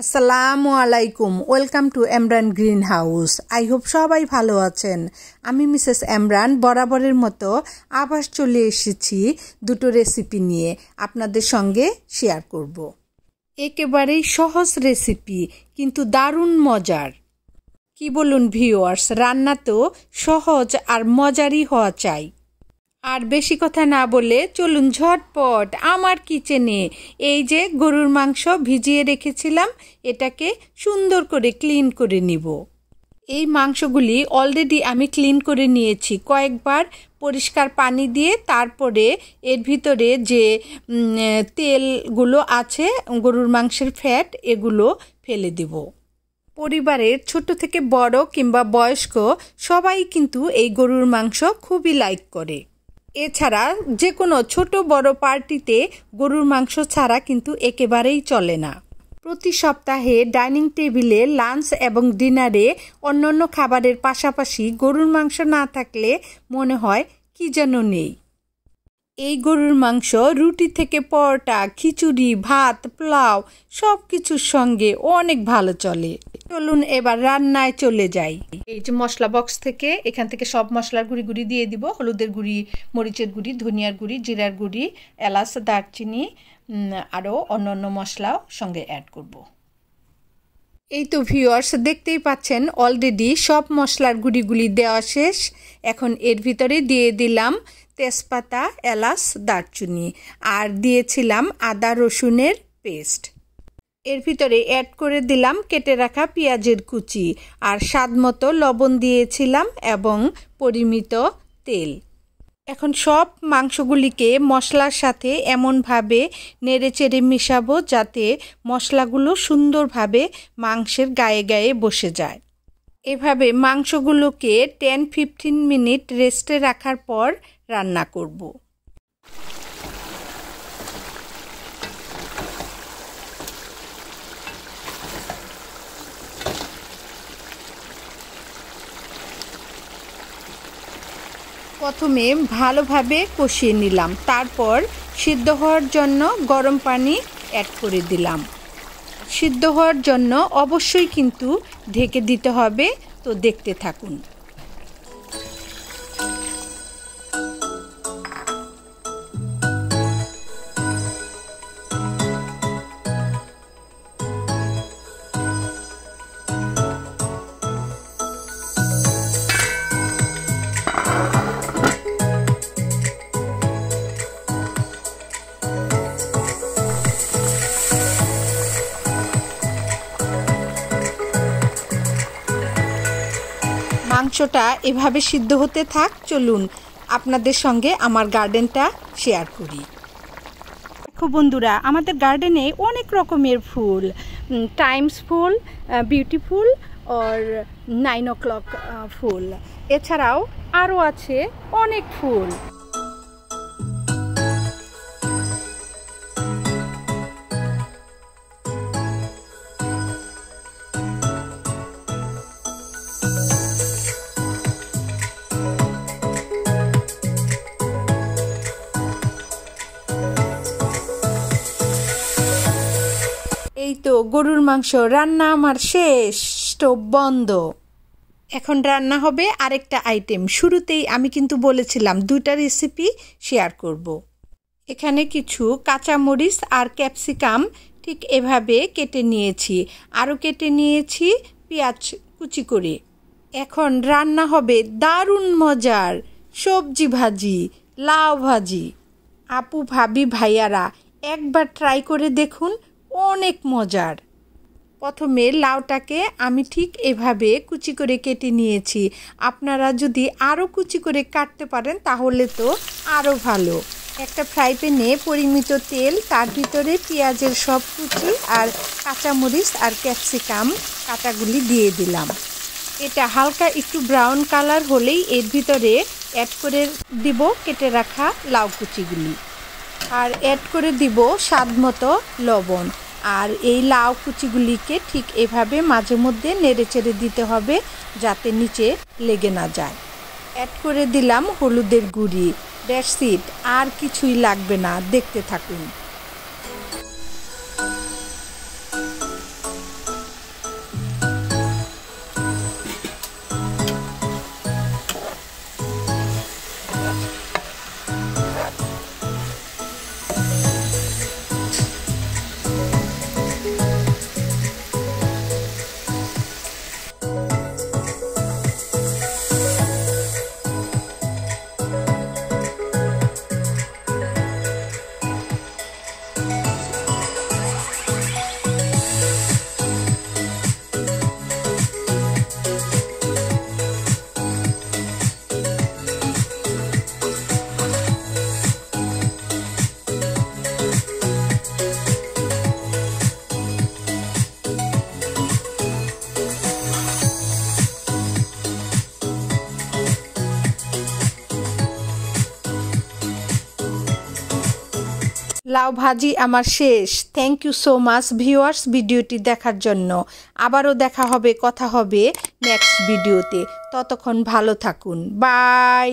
আসসালামু আলাইকুম। Welcome to Emran green house. I hope সবাই ভালো আছেন। আমি মিসেস এমরান বরাবরের মতো আবার চলে এসেছি দুটো রেসিপি নিয়ে আপনাদের সঙ্গে শেয়ার করব। একেবারেই সহজ রেসিপি কিন্তু দারুণ মজার। কি বলুন ভিউয়ার্স, রান্না তো সহজ আর মজারই হওয়া চাই। আর বেশি কথা না বলে চলুন ঝটপট আমার কিচেনে। এই যে গরুর মাংস ভিজিয়ে রেখেছিলাম, এটাকে সুন্দর করে ক্লিন করে নিব। এই মাংসগুলি অলরেডি আমি ক্লিন করে নিয়েছি কয়েকবার পরিষ্কার পানি দিয়ে। তারপরে এর ভিতরে যে তেলগুলো আছে, গরুর মাংসের ফ্যাট, এগুলো ফেলে দেব। পরিবারের ছোট থেকে বড় কিংবা বয়স্ক সবাই কিন্তু এই গরুর মাংস খুবই লাইক করে। এছাড়া যে কোনো ছোট বড় পার্টিতে গরুর মাংস ছাড়া কিন্তু একেবারেই চলে না। প্রতি সপ্তাহে ডাইনিং টেবিলে লাঞ্চ এবং ডিনারে অন্যান্য খাবারের পাশাপাশি গরুর মাংস না থাকলে মনে হয় কি যেন নেই। এই গরুর মাংস রুটি থেকে পরোটা, খিচুড়ি, ভাত, পোলাও সব কিছুর সঙ্গে অনেক ভালো চলে। চলুন এবার রান্নায় চলে যাই। এই যে মশলা বক্স থেকে এখান থেকে সব মশলার গুঁড়ি দিয়ে দিব। হলুদের গুঁড়ি, মরিচের গুঁড়ি, ধনিয়ার গুঁড়ি, জিরার গুঁড়ি, এলাচ, দারচিনি, আরও অন্যান্য মশলাও সঙ্গে অ্যাড করব। এই তো ভিউয়ার্স, দেখতেই পাচ্ছেন অলরেডি সব মশলার গুঁড়িগুলি দেওয়া শেষ। এখন এর ভিতরে দিয়ে দিলাম তেজপাতা, এলাচ, দারচিনি, আর দিয়েছিলাম আদা রসুনের পেস্ট। এর ভিতরে অ্যাড করে দিলাম কেটে রাখা পেঁয়াজের কুচি, আর স্বাদ মতো লবণ দিয়েছিলাম এবং পরিমিত তেল। এখন সব মাংসগুলিকে মশলার সাথে এমনভাবে নেড়েচেড়ে মিশাবো যাতে মশলাগুলো সুন্দরভাবে মাংসের গায়ে গায়ে বসে যায়। এভাবে মাংসগুলোকে 10-15 মিনিট রেস্টে রাখার পর রান্না করব। প্রথমে ভালোভাবে কষিয়ে নিলাম, তারপর সিদ্ধ হওয়ার জন্য গরম পানি অ্যাড করে দিলাম। সিদ্ধ হওয়ার জন্য অবশ্যই কিন্তু ঢেকে দিতে হবে, তো দেখতে থাকুন। মাংসটা এভাবে সিদ্ধ হতে থাক। চলুন আপনাদের সঙ্গে আমার গার্ডেনটা শেয়ার করি। দেখো বন্ধুরা, আমাদের গার্ডেনে অনেক রকমের ফুল, টাইমস ফুল, বিউটিফুল আর 9 o'clock ফুল, এছাড়াও আরও আছে অনেক ফুল। এই তো গরুর মাংস রান্না আমার শেষ, স্টোভ বন্ধ। এখন রান্না হবে আরেকটা আইটেম। শুরুতেই আমি কিন্তু বলেছিলাম দুইটা রেসিপি শেয়ার করব। এখানে কিছু কাঁচামরিচ আর ক্যাপসিকাম ঠিক এভাবে কেটে নিয়েছি, আরও কেটে নিয়েছি পেঁয়াজ কুচি করে। এখন রান্না হবে দারুণ মজার সবজি ভাজি, লাউ ভাজি। আপু, ভাবি, ভাইয়ারা একবার ট্রাই করে দেখুন, অনেক মজার। প্রথমে লাউটাকে আমি ঠিক এভাবে কুচি করে কেটে নিয়েছি। আপনারা যদি আরও কুচি করে কাটতে পারেন তাহলে তো আরও ভালো। একটা ফ্রাই প্যানে পরিমিত তেল, তার ভিতরে পেঁয়াজের সব কুচি আর কাঁচামরিচ আর ক্যাপসিকাম কাটাগুলি দিয়ে দিলাম। এটা হালকা একটু ব্রাউন কালার হলেই এর ভিতরে অ্যাড করে দিব কেটে রাখা লাউ কুচিগুলি, আর অ্যাড করে দিব স্বাদ মতো লবণ। আর এই লাউ কুচিগুলিকে ঠিক এভাবে মাঝে মধ্যে নেড়েচেড়ে দিতে হবে যাতে নিচে লেগে না যায়। অ্যাড করে দিলাম হলুদের গুঁড়ি। দ্যাটস ইট, আর কিছুই লাগবে না, দেখতে থাকুন। লাউ ভাজি আমার শেষ। Thank you so much viewers ভিডিওটি দেখার জন্য। আবারও দেখা হবে, কথা হবে নেক্সট ভিডিওতে। ততক্ষণ ভালো থাকুন, বাই।